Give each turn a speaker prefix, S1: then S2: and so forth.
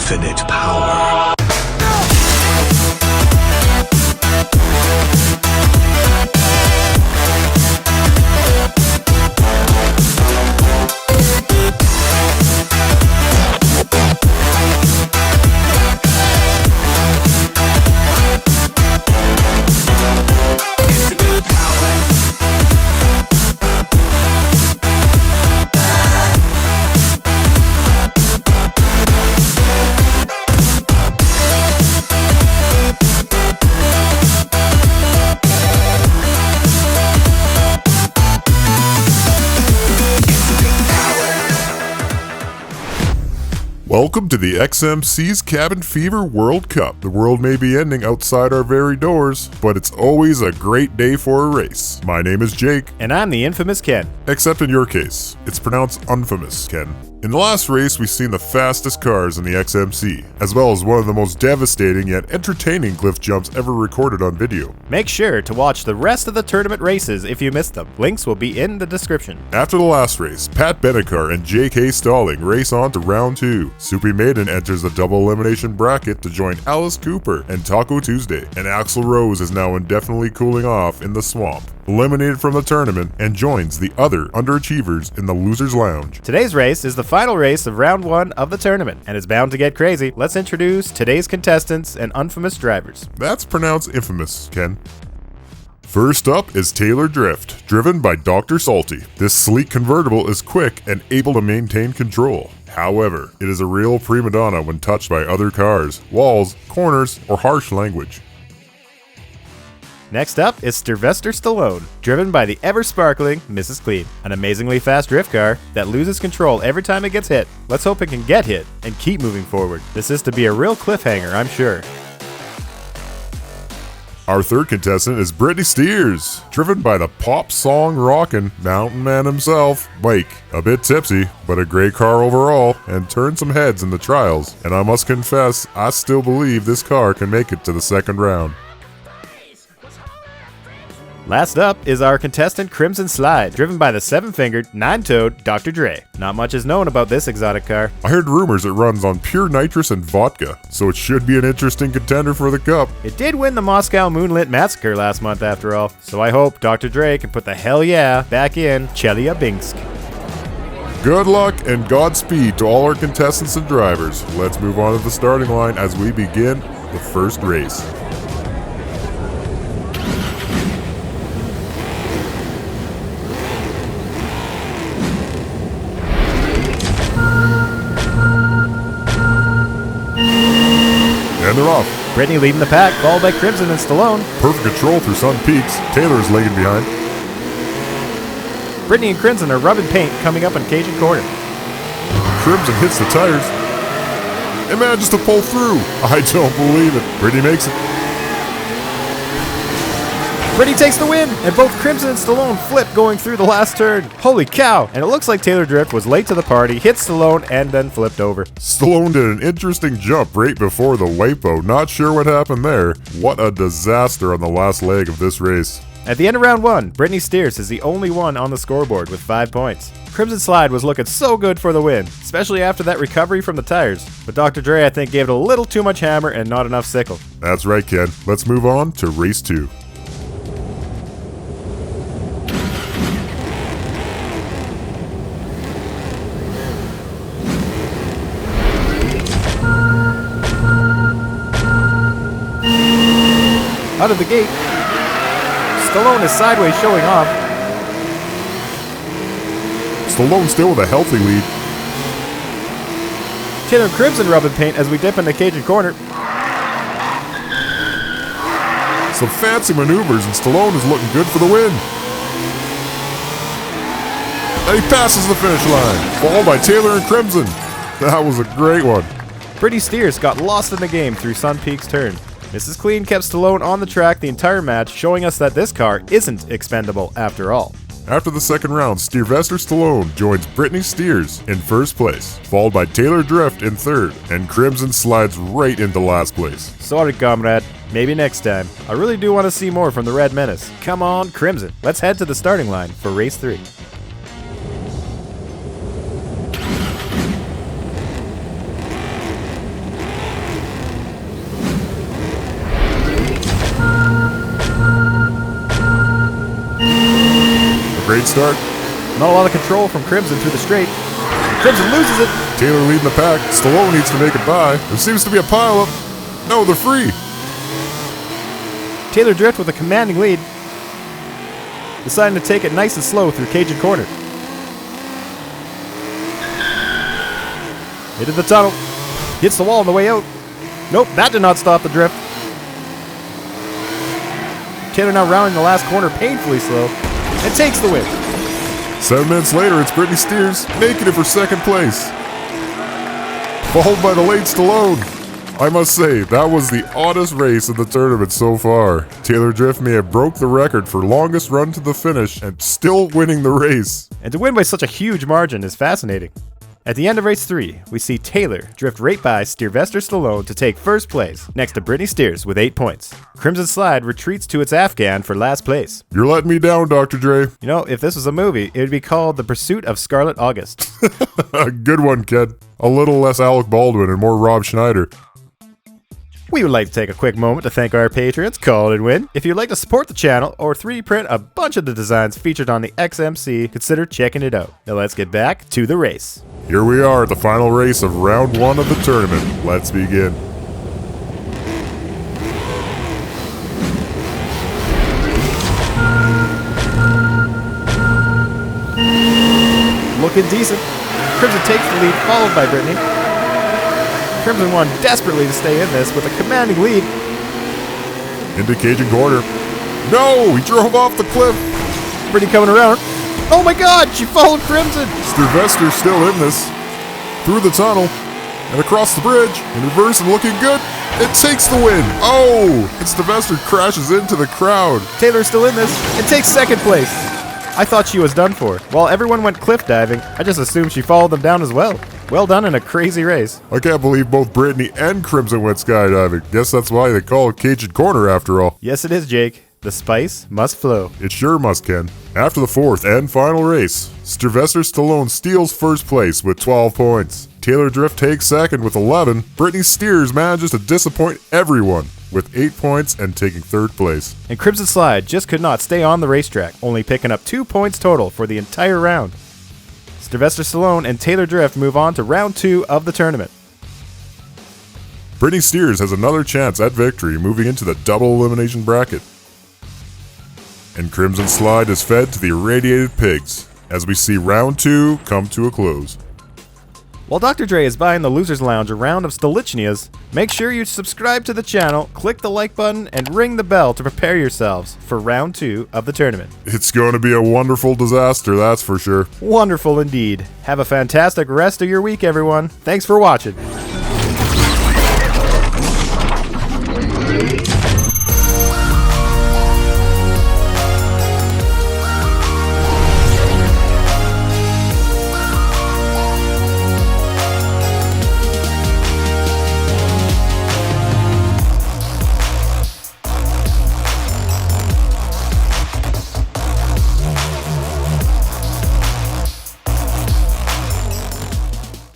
S1: infinite power.
S2: Welcome to the XMC's Cabin Fever World Cup. The world may be ending outside our very doors, but it's always a great day for a race. My name is Jake.
S3: And I'm the infamous Ken.
S2: Except in your case, it's pronounced unfamous, Ken. In the last race, we've seen the fastest cars in the XMC, as well as one of the most devastating yet entertaining cliff jumps ever recorded on video.
S3: Make sure to watch the rest of the tournament races if you missed them. Links will be in the description.
S2: After the last race, Pat Benacar and J.K. Stalling race on to round 2. Soupy Maiden enters the double elimination bracket to join Alice Cooper and Taco Tuesday, and Axl Rose is now indefinitely cooling off in the swamp, eliminated from the tournament, and joins the other underachievers in the Losers Lounge.
S3: Today's race is the final race of round 1 of the tournament, and it's bound to get crazy. Let's introduce today's contestants and infamous drivers.
S2: That's pronounced infamous, Ken. First up is Taylor Drift, driven by Dr. Salty. This sleek convertible is quick and able to maintain control. However, it is a real prima donna when touched by other cars, walls, corners, or harsh language.
S3: Next up is Sylvester Stallone, driven by the ever-sparkling Mrs. Clean, an amazingly fast drift car that loses control every time it gets hit. Let's hope it can get hit and keep moving forward. This is to be a real cliffhanger, I'm sure.
S2: Our third contestant is Britney Steers, driven by the pop song rockin' mountain man himself, Mike. A bit tipsy, but a great car overall, and turned some heads in the trials. And I must confess, I still believe this car can make it to the second round.
S3: Last up is our contestant Crimson Slide, driven by the 7-fingered, 9-toed Dr. Dre. Not much is known about this exotic car.
S2: I heard rumors it runs on pure nitrous and vodka, so it should be an interesting contender for the cup.
S3: It did win the Moscow Moonlit Massacre last month after all, so I hope Dr. Dre can put the hell yeah back in Chelyabinsk.
S2: Good luck and Godspeed to all our contestants and drivers. Let's move on to the starting line as we begin the first race. And they're off.
S3: Britney leading the pack, followed by Crimson and Stallone.
S2: Perfect control through Sun Peaks. Taylor is lagging behind.
S3: Britney and Crimson are rubbing paint coming up on Cajun Corner.
S2: Crimson hits the tires and manages to pull through. I don't believe it. Britney makes it.
S3: Britney takes the win, and both Crimson and Stallone flip going through the last turn. Holy cow! And it looks like Taylor Drift was late to the party, hit Stallone, and then flipped over.
S2: Stallone did an interesting jump right before the wipeout. Not sure what happened there. What a disaster on the last leg of this race.
S3: At the end of round 1, Britney Steers is the only one on the scoreboard with 5 points. Crimson Slide was looking so good for the win, especially after that recovery from the tires. But Dr. Dre, I think, gave it a little too much hammer and not enough sickle.
S2: That's right, Ken. Let's move on to race 2.
S3: Out of the gate, Stallone is sideways showing off.
S2: Stallone still with a healthy lead.
S3: Taylor and Crimson rubbing paint as we dip into Cajun Corner.
S2: Some fancy maneuvers and Stallone is looking good for the win. And he passes the finish line, followed by Taylor and Crimson. That was a great one.
S3: Britney Steers got lost in the game through Sun Peak's turn. Mrs. Clean kept Stallone on the track the entire match, showing us that this car isn't expendable after all.
S2: After the second round, Sylvester Stallone joins Britney Steers in first place, followed by Taylor Drift in third, and Crimson slides right into last place.
S3: Sorry, comrade. Maybe next time. I really do want to see more from the Red Menace. Come on, Crimson. Let's head to the starting line for race 3.
S2: start.
S3: Not a lot of control from Crimson through the straight. Crimson loses it.
S2: Taylor leading the pack. Stallone needs to make it by. There seems to be a pileup. No, they're free.
S3: Taylor Drift with a commanding lead. Deciding to take it nice and slow through Cajun Corner. Into the tunnel. Hits the wall on the way out. Nope, that did not stop the drift. Taylor now rounding the last corner painfully slow and takes the win.
S2: 7 minutes later, it's Brittany Steers making it for second place, followed by the late Stallone. I must say, that was the oddest race in the tournament so far. Taylor Drift may have broke the record for longest run to the finish and still winning the race.
S3: And to win by such a huge margin is fascinating. At the end of race 3, we see Taylor drift right by Sylvester Stallone to take first place, next to Brittany Steers with 8 points. Crimson Slide retreats to its Afghan for last place.
S2: You're letting me down, Dr. Dre.
S3: You know, if this was a movie, it would be called The Pursuit of Scarlet August.
S2: Good one, kid. A little less Alec Baldwin and more Rob Schneider.
S3: We would like to take a quick moment to thank our patrons, Call and Win. If you'd like to support the channel or 3D print a bunch of the designs featured on the XMC, consider checking it out. Now let's get back to the race.
S2: Here we are at the final race of round 1 of the tournament. Let's begin.
S3: Looking decent. Crimson takes the lead, followed by Brittany. Crimson won desperately to stay in this with a commanding lead.
S2: Into Cajun Corner. No! He drove off the cliff!
S3: Brittany coming around. Oh my god! She followed Crimson!
S2: Sylvester's still in this. Through the tunnel. And across the bridge. In reverse and looking good. It takes the win! Oh! And Sylvester crashes into the crowd.
S3: Taylor's still in this and takes second place. I thought she was done for. While everyone went cliff diving, I just assumed she followed them down as well. Well done in a crazy race.
S2: I can't believe both Brittany and Crimson went skydiving. Guess that's why they call it Cajun Corner after all.
S3: Yes, it is, Jake. The spice must flow.
S2: It sure must, Ken. After the fourth and final race, Sylvester Stallone steals first place with 12 points. Taylor Drift takes second with 11. Brittany Steers manages to disappoint everyone with 8 points and taking third place.
S3: And Crimson Slide just could not stay on the racetrack, only picking up 2 points total for the entire round. Sylvester Stallone and Taylor Drift move on to round 2 of the tournament.
S2: Brittany Steers has another chance at victory, moving into the double elimination bracket. And Crimson Slide is fed to the irradiated pigs, as we see round 2 come to a close.
S3: While Dr. Dre is buying the Loser's Lounge a round of Stolichnias, make sure you subscribe to the channel, click the like button, and ring the bell to prepare yourselves for round 2 of the tournament.
S2: It's going to be a wonderful disaster, that's for sure.
S3: Wonderful indeed. Have a fantastic rest of your week, everyone. Thanks for watching.